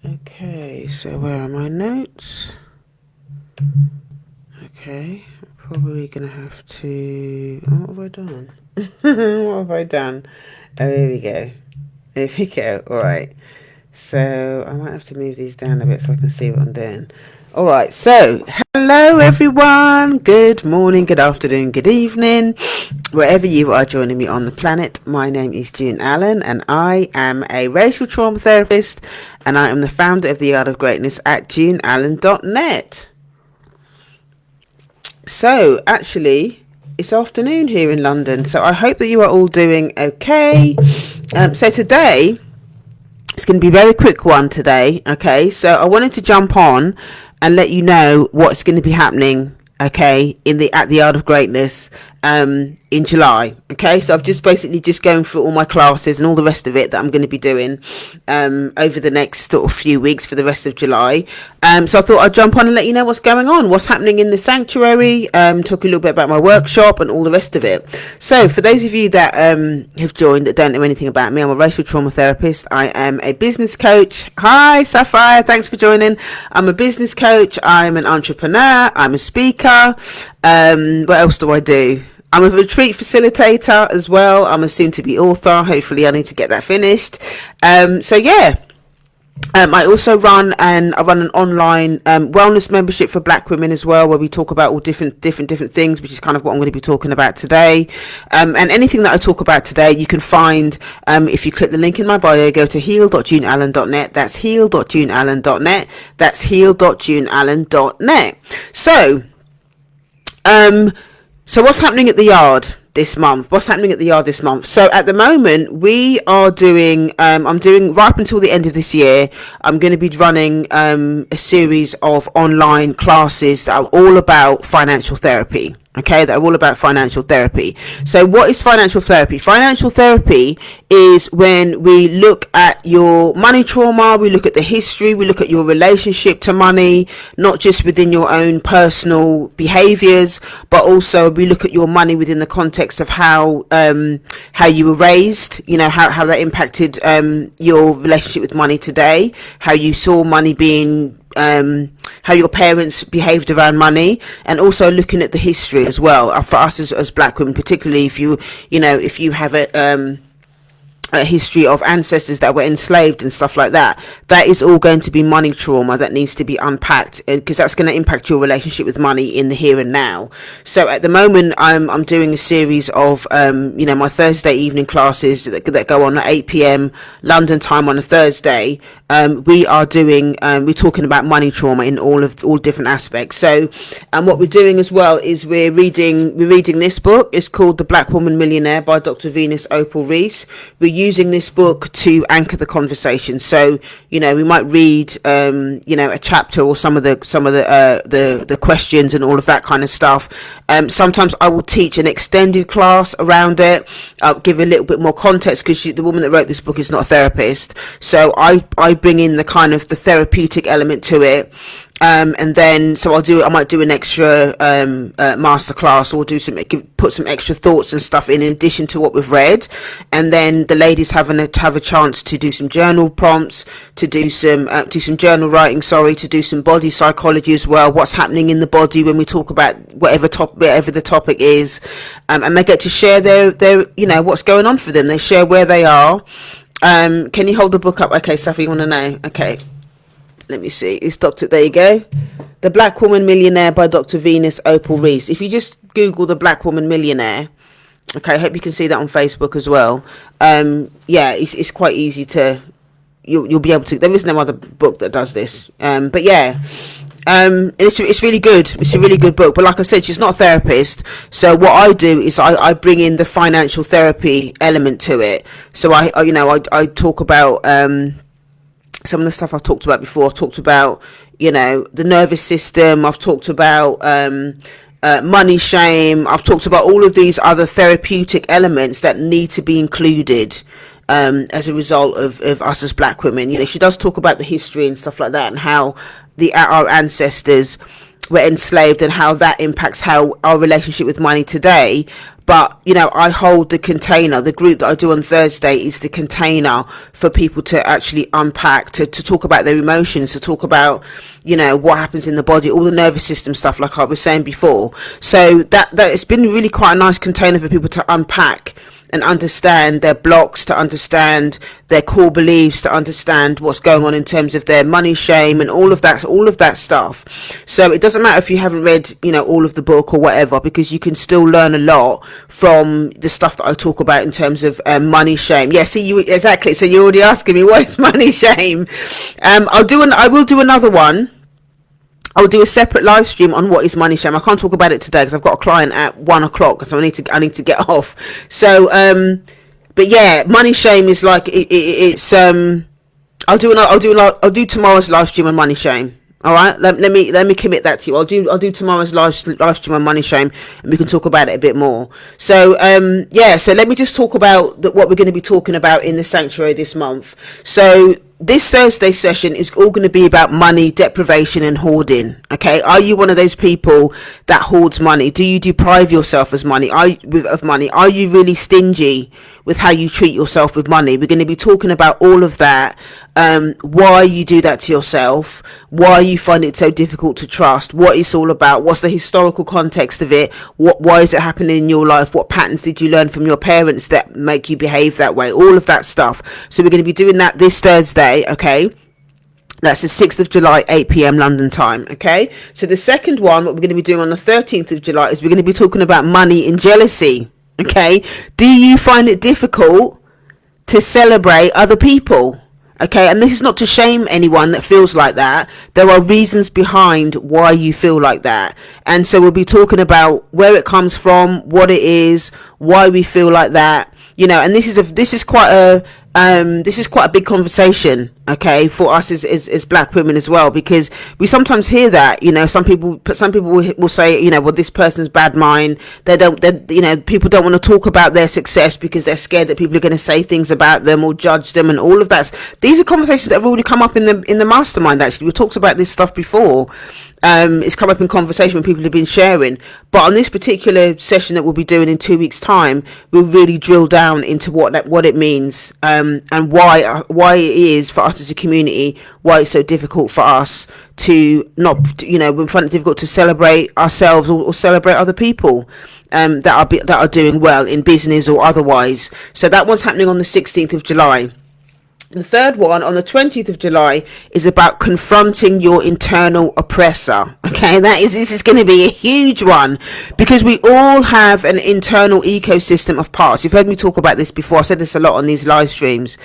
Okay, so where are my notes? Okay, probably gonna have to. Oh, what have I done? What have I done? Oh, here we go. Here we go. All right. So I might have to move these down a bit so I can see what I'm doing. All right. So hello, everyone. Good morning, good afternoon, good evening, wherever you are joining me on the planet. My name is June Allen, and I am a racial trauma therapist, and I am the founder of the Art of Greatness at juneallen.net. So, actually, it's afternoon here in London, so I hope that you are all doing okay. So today, it's going to be a very quick one today, okay? So I wanted to jump on and let you know what's going to be happening, okay, at the Art of Greatness in July, okay? So I've just basically just going through all my classes and all the rest of it that I'm going to be doing over the next sort of few weeks for the rest of July. So I thought I'd jump on and let you know what's going on, what's happening in the sanctuary, talk a little bit about my workshop and all the rest of it. So for those of you that have joined that don't know anything about me, I'm a racial trauma therapist. I am a business coach. Hi, Sapphire. Thanks for joining. I'm a business coach. I'm an entrepreneur. I'm a speaker. What else do I do? I'm a retreat facilitator as well. I'm a soon-to-be author. Hopefully, I need to get that finished. So yeah. I also run an online wellness membership for Black women as well, where we talk about all different things, which is kind of what I'm going to be talking about today. And anything that I talk about today, you can find if you click the link in my bio, go to heal.juneallen.net. That's heal.juneallen.net. That's heal.juneallen.net. So what's happening at the yard this month? So at the moment, we are doing, I'm doing right up until the end of this year, I'm going to be running a series of online classes that are all about financial therapy. Okay, they're all about financial therapy. So what is financial therapy? Financial therapy is when we look at your money trauma, we look at the history, we look at your relationship to money, not just within your own personal behaviors, but also we look at your money within the context of how you were raised, you know, how that impacted your relationship with money today, how you saw money being how your parents behaved around money, and also looking at the history as well for us as Black women, particularly if you have a history of ancestors that were enslaved and stuff like that. That is all going to be money trauma that needs to be unpacked, because that's going to impact your relationship with money in the here and now. So at the moment, I'm doing a series of my Thursday evening classes that go on at 8 p.m. London time on a Thursday. We're talking about money trauma in all different aspects. So, and what we're doing as well is we're reading this book. It's called The Black Woman Millionaire by Dr. Venus Opal Reese. We're using this book to anchor the conversation. So, we might read, a chapter or some of the questions and all of that kind of stuff. Sometimes I will teach an extended class around it. I'll give a little bit more context, because the woman that wrote this book is not a therapist. So I bring in the kind of the therapeutic element to it. And then I might do an extra master class, or put some extra thoughts and stuff in addition to what we've read. And then the ladies have a chance to do some journal prompts, to do some journal writing, to do some body psychology as well, what's happening in the body when we talk about whatever the topic is. And they get to share their what's going on for them. They share where they are. Can you hold the book up? Okay, Safi, you want to know? Okay. Let me see. It's there you go. The Black Woman Millionaire by Dr. Venus Opal Reese. If you just Google The Black Woman Millionaire, okay, I hope you can see that on Facebook as well. It's quite easy to, you'll be able to, there is no other book that does this. But yeah, it's really good. It's a really good book. But like I said, she's not a therapist. So what I do is I bring in the financial therapy element to it. So I talk about, some of the stuff I've talked about before. I've talked about, the nervous system. I've talked about money shame. I've talked about all of these other therapeutic elements that need to be included as a result of us as Black women. She does talk about the history and stuff like that, and how our ancestors we're enslaved, and how that impacts how our relationship with money today. But I hold the container. The group that I do on Thursday is the container for people to actually unpack, to talk about their emotions, to talk about what happens in the body, all the nervous system stuff, like I was saying before. So that it's been really quite a nice container for people to unpack and understand their blocks, to understand their core beliefs, to understand what's going on in terms of their money shame and all of that stuff. So it doesn't matter if you haven't read all of the book or whatever, because you can still learn a lot from the stuff that I talk about in terms of money shame. Yeah, see, you exactly. So you're already asking me, what is money shame? I will do another one. I'll do a separate live stream on what is money shame. I can't talk about it today because I've got a client at 1:00, so I need to get off. So, but yeah, money shame is like it's. I'll do tomorrow's live stream on money shame. All right, let me commit that to you. I'll do tomorrow's live stream on money shame, and we can talk about it a bit more. So yeah, so let me just talk about what we're going to be talking about in the sanctuary this month. So this Thursday session is all going to be about money deprivation and hoarding. Okay, are you one of those people that hoards money? Do you deprive yourself of money? Are you really stingy with how you treat yourself with money? We're going to be talking about all of that. Why you do that to yourself, why you find it so difficult to trust, what it's all about, what's the historical context of it, why is it happening in your life, what patterns did you learn from your parents that make you behave that way, all of that stuff. So we're going to be doing that this Thursday, okay? That's the 6th of July, 8 p.m. London time, okay? So the second one, what we're going to be doing on the 13th of July, is we're going to be talking about money and jealousy, okay? Do you find it difficult to celebrate other people? Okay, and this is not to shame anyone that feels like that. There are reasons behind why you feel like that. And so we'll be talking about where it comes from, what it is, why we feel like that. And this is quite a big conversation, okay, for us as black women as well, because we sometimes hear that, some people will say, well, this person's bad mind. People don't want to talk about their success because they're scared that people are going to say things about them or judge them and all of that. These are conversations that have already come up in the mastermind. Actually, we talked about this stuff before. It's come up in conversation when people have been sharing, but on this particular session that we'll be doing in 2 weeks time, we'll really drill down into what it means, and why it is for us as a community, why it's so difficult for us to not, we find it difficult to celebrate ourselves or celebrate other people that are doing well in business or otherwise. So that one's happening on the 16th of July. The third one on the 20th of July is about confronting your internal oppressor. Okay, this is going to be a huge one, because we all have an internal ecosystem of parts. You've heard me talk about this before. I said this a lot on these live streams.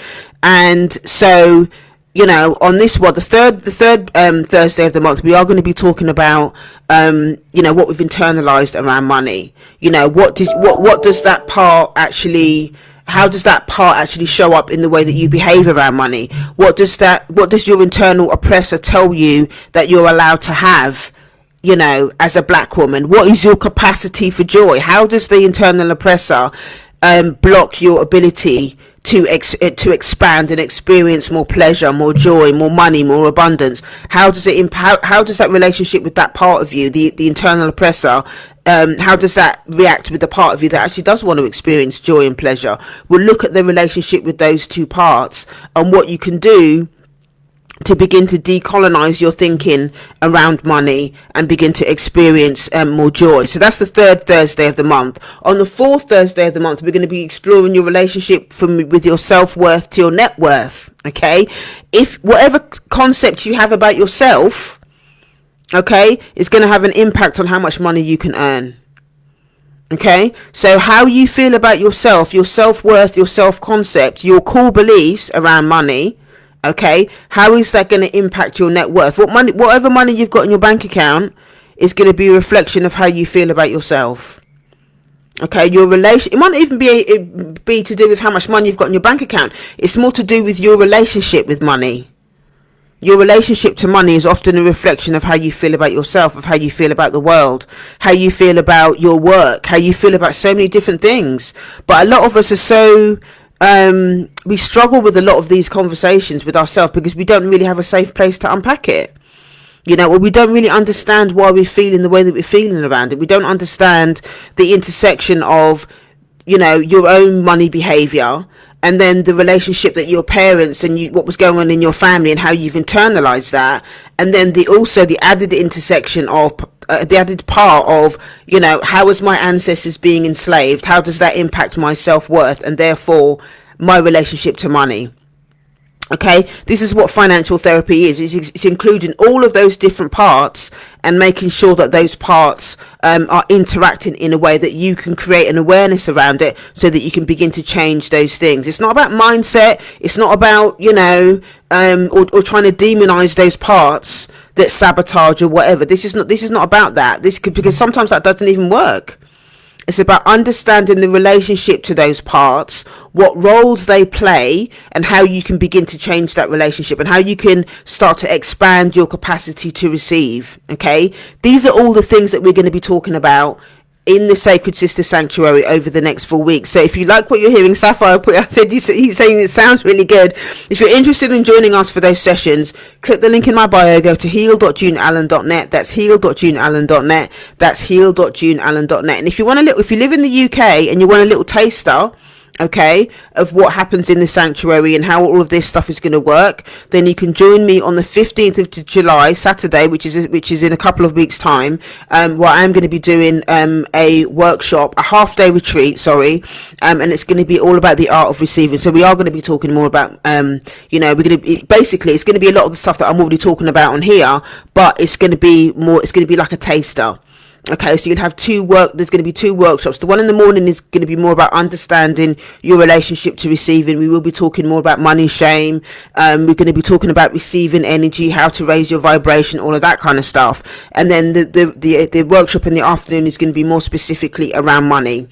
And so, on this one, the third Thursday of the month, we are going to be talking about what we've internalized around money. What does that part actually, how does that part actually show up in the way that you behave around money? What does your internal oppressor tell you that you're allowed to have, as a black woman? What is your capacity for joy? How does the internal oppressor block your ability to expand and experience more pleasure, more joy, more money, more abundance? How does it how does that relationship with that part of you, the internal oppressor, how does that react with the part of you that actually does want to experience joy and pleasure? We'll look at the relationship with those two parts and what you can do to begin to decolonize your thinking around money and begin to experience more joy. So that's the third Thursday of the month. On the fourth Thursday of the month, we're going to be exploring your relationship with your self-worth to your net worth. Okay, if whatever concept you have about yourself, okay, is going to have an impact on how much money you can earn. Okay, so how you feel about yourself, your self-worth, your self-concept, your core beliefs around money, okay, how is that going to impact your net worth? Whatever money you've got in your bank account is going to be a reflection of how you feel about yourself. Okay, your relation, it might not even be to do with how much money you've got in your bank account. It's more to do with your relationship with money. Your relationship to money is often a reflection of how you feel about yourself, of how you feel about the world, how you feel about your work, how you feel about so many different things. But a lot of us are so, we struggle with a lot of these conversations with ourselves because we don't really have a safe place to unpack it. Or we don't really understand why we're feeling the way that we're feeling around it. We don't understand the intersection of, your own money behavior, and then the relationship that your parents and what was going on in your family and how you've internalized that, and then the added intersection of the added part of, how is my ancestors being enslaved? How does that impact my self-worth and therefore my relationship to money? Okay, this is what financial therapy is. It's including all of those different parts and making sure that those parts are interacting in a way that you can create an awareness around it so that you can begin to change those things. It's not about mindset. It's not about, or trying to demonize those parts that sabotage or whatever. This is not about that. Because sometimes that doesn't even work. It's about understanding the relationship to those parts, what roles they play, and how you can begin to change that relationship and how you can start to expand your capacity to receive. Okay, these are all the things that we're going to be talking about in the Sacred Sister Sanctuary over the next 4 weeks. So if you like what you're hearing, Sapphire, he's saying it sounds really good. If you're interested in joining us for those sessions, click the link in my bio, go to heal.juneallen.net. That's heal.juneallen.net. That's heal.juneallen.net. And if you live in the UK and you want a little taster, okay, of what happens in the sanctuary and how all of this stuff is going to work, then you can join me on the 15th of July, Saturday, which is in a couple of weeks' time, where I'm going to be doing a workshop, a half-day retreat, and it's going to be all about the art of receiving. So we are going to be talking more about, it's going to be a lot of the stuff that I'm already talking about on here, but it's going to be like a taster. Okay, so you'll have there's going to be 2 workshops. The one in the morning is going to be more about understanding your relationship to receiving. We will be talking more about money shame. We're going to be talking about receiving energy, how to raise your vibration, all of that kind of stuff. And then the workshop in the afternoon is going to be more specifically around money.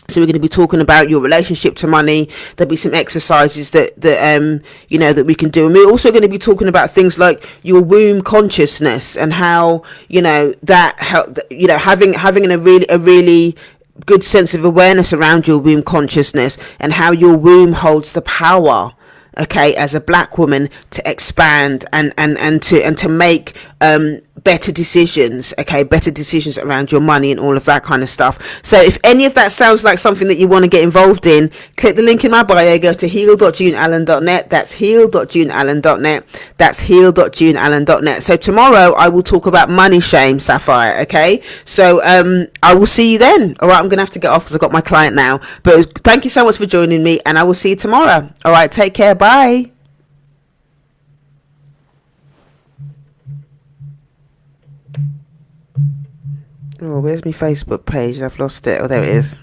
So we're going to be talking about your relationship to money. There'll be some exercises that we can do, and we're also going to be talking about things like your womb consciousness and how that help. Having a really good sense of awareness around your womb consciousness and how your womb holds the power. Okay, as a black woman, to expand and to make better decisions, better decisions around your money and all of that kind of stuff. So if any of that sounds like something that you want to get involved in, click the link in my bio, go to heal.juneallen.net. That's heal.juneallen.net. That's heal.juneallen.net. So tomorrow I will talk about money shame, Sapphire. Okay, so I will see you then. All right, I'm gonna have to get off because I've got my client now, but thank you so much for joining me, and I will see you tomorrow. All right, take care. Bye. Oh, where's my Facebook page? I've lost it. Oh, there it is.